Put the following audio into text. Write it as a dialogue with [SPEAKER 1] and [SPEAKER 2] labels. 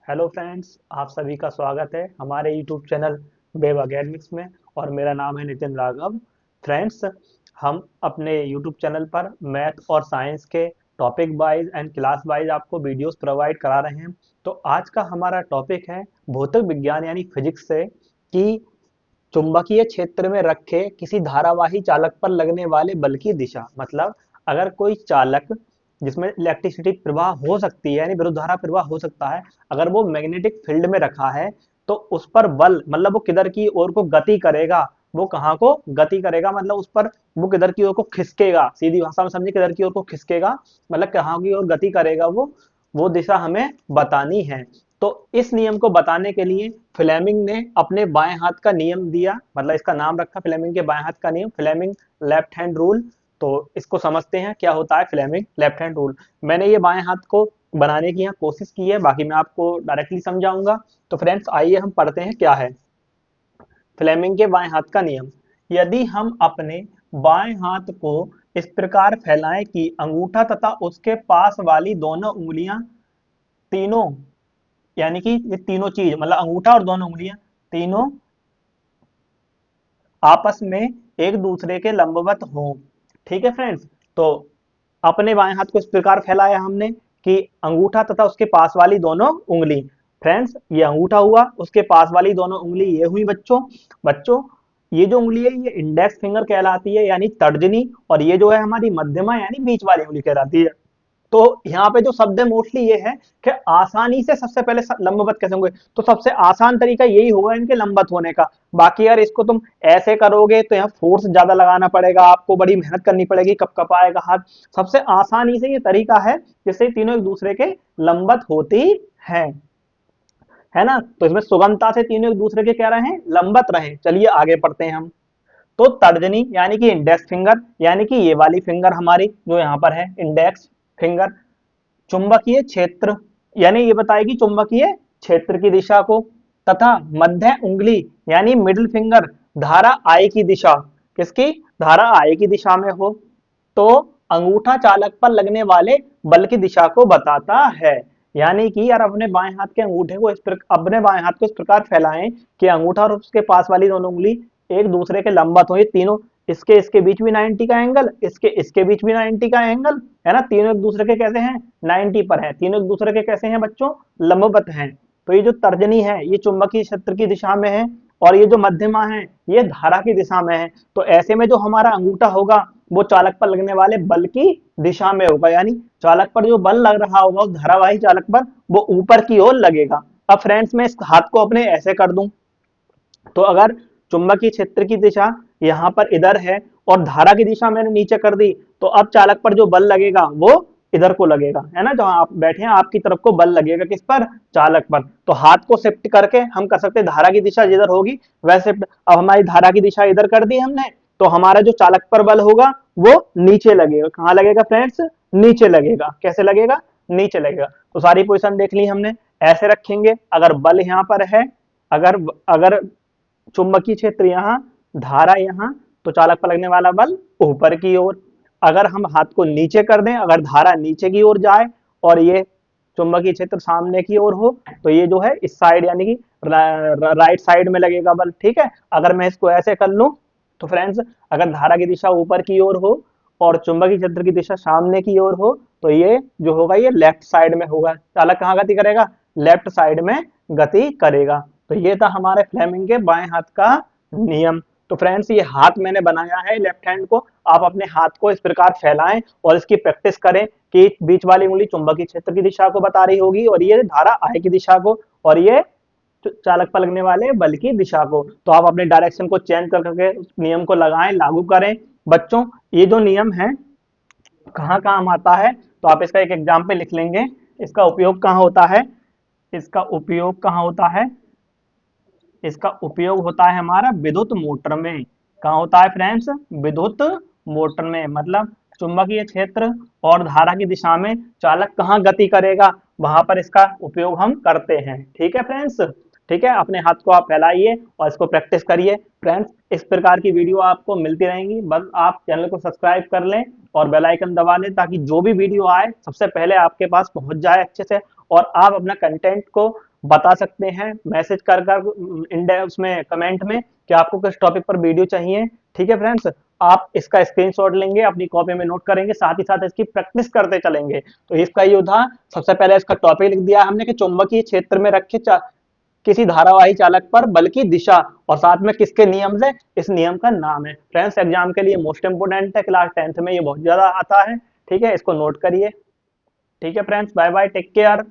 [SPEAKER 1] Hello friends, आप सभी का स्वागत है हमारे यूट्यूब चैनल वेब अकेडमिक्स में। और मेरा नाम है नितिन राघव। फ्रेंड्स, हम अपने यूट्यूब चैनल पर मैथ और साइंस के topic wise and class wise आपको वीडियोस प्रोवाइड करा रहे हैं। तो आज का हमारा टॉपिक है भौतिक विज्ञान यानी फिजिक्स से कि चुंबकीय क्षेत्र में रखे किसी धारावाही चालक पर लगने वाले बल की दिशा। मतलब अगर कोई चालक जिसमें इलेक्ट्रिसिटी प्रवाह हो सकती है यानी विद्युत धारा प्रवाह हो सकता है, अगर वो मैग्नेटिक फील्ड में रखा है तो उस पर बल मतलब वो किधर की ओर को गति करेगा, वो कहाँ को गति करेगा, मतलब उस पर वो किधर की ओर को खिसकेगा। सीधी भाषा में समझे, किधर की ओर को खिसकेगा मतलब कहाँ की ओर गति करेगा वो दिशा हमें बतानी है। तो इस नियम को बताने के लिए फ्लेमिंग ने अपने बाएं हाथ का नियम दिया, मतलब इसका नाम रखा फ्लेमिंग के बाएं हाथ का नियम, फ्लेमिंग लेफ्ट हैंड रूल। तो इसको समझते हैं क्या होता है फ्लेमिंग लेफ्ट हैंड रूल। मैंने ये बाएं हाथ को बनाने की यहाँ कोशिश की है, बाकी मैं आपको डायरेक्टली समझाऊंगा। तो फ्रेंड्स आइए हम पढ़ते हैं क्या है फ्लेमिंग के बाएं हाथ का नियम। यदि हम अपने बाएं हाथ को इस प्रकार फैलाएं कि अंगूठा तथा उसके पास वाली दोनों उंगलियां तीनों, यानी कि ये तीनों चीज मतलब अंगूठा और दोनों उंगलियां तीनों आपस में एक दूसरे के लंबवत हों। ठीक है फ्रेंड्स। तो अपने बाएं हाथ को इस प्रकार फैलाया हमने कि अंगूठा तथा उसके पास वाली दोनों उंगली। फ्रेंड्स, ये अंगूठा हुआ, उसके पास वाली दोनों उंगली ये हुई बच्चों। बच्चों, ये जो उंगली है ये इंडेक्स फिंगर कहलाती है यानी तर्जनी, और ये जो है हमारी मध्यमा यानी बीच वाली उंगली कहलाती है। तो यहाँ पे जो शब्द है मोस्टली ये है कि आसानी से सबसे पहले लंबवत कैसे होंगे, तो सबसे आसान तरीका यही होगा इनके लंबवत होने का। बाकी यार इसको तुम ऐसे करोगे तो यहाँ फोर्स ज्यादा लगाना पड़ेगा, आपको बड़ी मेहनत करनी पड़ेगी, कब कब आएगा हाथ। सबसे आसानी से ये तरीका है जिससे तीनों एक दूसरे के लंबवत होती है है ना। तो इसमें सुगमता से तीनों एक दूसरे के क्या रहे, लंबवत रहे। चलिए आगे पढ़ते हैं हम। तो तर्जनी यानी कि इंडेक्स फिंगर, यानी कि ये वाली फिंगर हमारी जो यहाँ पर है इंडेक्स फिंगर, चुंबकीय क्षेत्र यानी ये बताएगी चुंबकीय क्षेत्र की दिशा को, तथा मध्य उंगली यानी मिडिल फिंगर धारा आई की दिशा, किसकी, धारा आई की दिशा में हो। तो अंगूठा चालक पर लगने वाले बल की दिशा को बताता है। यानी कि यार अपने बाएं हाथ के अंगूठे को अपने बाएं हाथ को इस प्रकार फैलाएं कि अंगूठा और उसके पास वाली दोनों उंगली एक दूसरे के लंबवत हो। ये तीनों, इसके इसके बीच भी 90 का एंगल, इसके इसके बीच भी 90 का एंगल, है ना। तीनों एक दूसरे के कैसे हैं, 90 पर हैं। तीनों एक दूसरे के कैसे हैं बच्चों, लंबवत हैं। तो ये जो तर्जनी है ये चुंबकीय क्षेत्र की दिशा में है, और ये जो मध्यमा है ये धारा की दिशा में है। तो ऐसे में जो हमारा अंगूठा होगा वो चालक पर लगने वाले बल की दिशा में होगा, यानी चालक पर जो बल लग रहा होगा उस धारावाही चालक पर वो ऊपर की ओर लगेगा। अब फ्रेंड्स मैं इस हाथ को अपने ऐसे कर दूं, तो अगर चुंबकीय क्षेत्र की दिशा यहाँ पर इधर है और धारा की दिशा मैंने नीचे कर दी, तो अब चालक पर जो बल लगेगा वो इधर को लगेगा, है ना। जहां आप बैठे हैं आपकी तरफ को बल लगेगा, किस पर, चालक पर। तो हाथ को शिफ्ट करके हम कर सकते हैं धारा की दिशा जिधर होगी वैसे शिफ्ट। अब हमारी धारा की दिशा इधर कर दी हमने, तो हमारा जो चालक पर बल होगा वो नीचे लगेगा। कहाँ लगेगा फ्रेंड्स, नीचे लगेगा। कैसे लगेगा, नीचे लगेगा। तो सारी पोजिशन देख ली हमने। ऐसे रखेंगे, अगर बल यहाँ पर है, अगर अगर चुंबकीय क्षेत्र यहाँ, धारा यहाँ, तो चालक पर लगने वाला बल ऊपर की ओर। अगर हम हाथ को नीचे कर दें, अगर धारा नीचे की ओर जाए और ये चुंबकीय क्षेत्र सामने की ओर हो, तो ये जो है इस साइड यानी कि राइट साइड में लगेगा बल। ठीक है। अगर मैं इसको ऐसे कर लूं, तो फ्रेंड्स अगर धारा की दिशा ऊपर की ओर हो और चुंबकीय क्षेत्र की दिशा सामने की ओर हो, तो ये जो होगा ये लेफ्ट साइड में होगा। चालक कहाँ गति करेगा, लेफ्ट साइड में गति करेगा। तो ये था हमारे फ्लेमिंग के बाएं हाथ का नियम। तो फ्रेंड्स ये हाथ मैंने बनाया है लेफ्ट हैंड को, आप अपने हाथ को इस प्रकार फैलाएं और इसकी प्रैक्टिस करें कि बीच वाली उंगली चुंबकीय क्षेत्र की दिशा को बता रही होगी और ये धारा आई की दिशा को, और ये चालक पर लगने वाले बल की दिशा को। तो आप अपने डायरेक्शन को चेंज कर करके उस नियम को लगाएं, लागू करें। बच्चों ये जो नियम है कहाँ काम आता है, तो आप इसका एक एग्जाम्पल लिख लेंगे। इसका उपयोग कहाँ होता है, इसका उपयोग कहाँ होता है, इसका उपयोग होता है हमारा विद्युत मोटर में। कहाँ होता है फ्रेंड्स, विद्युत मोटर में। मतलब चुंबकीय क्षेत्र और धारा की दिशा में चालक कहाँ गति करेगा वहां पर इसका उपयोग हम करते हैं। ठीक है फ्रेंड्स, ठीक है। अपने हाथ को आप फैलाइए और इसको प्रैक्टिस करिए। फ्रेंड्स इस प्रकार की वीडियो आपको मिलती रहेंगी, बस आप चैनल को सब्सक्राइब कर लें और बेल आइकन दबा लें ताकि जो भी वीडियो आए सबसे पहले आपके पास पहुंच जाए अच्छे से, और आप अपना कंटेंट को बता सकते हैं मैसेज कर उसमें कमेंट में कि आपको किस टॉपिक पर वीडियो चाहिए। ठीक है फ्रेंड्स, आप इसका स्क्रीनशॉट लेंगे, अपनी कॉपी में नोट करेंगे, साथ ही साथ इसकी प्रैक्टिस करते चलेंगे। तो इसका ये था, सबसे पहले इसका टॉपिक लिख दिया हमने कि चुंबकीय क्षेत्र में रखे किसी धारावाही चालक पर बल की दिशा, और साथ में किसके नियम से, इस नियम का नाम है। फ्रेंड्स एग्जाम के लिए मोस्ट इंपोर्टेंट है, क्लास 10th में ये बहुत ज्यादा आता है। ठीक है, इसको नोट करिए। ठीक है friends, bye bye, take care.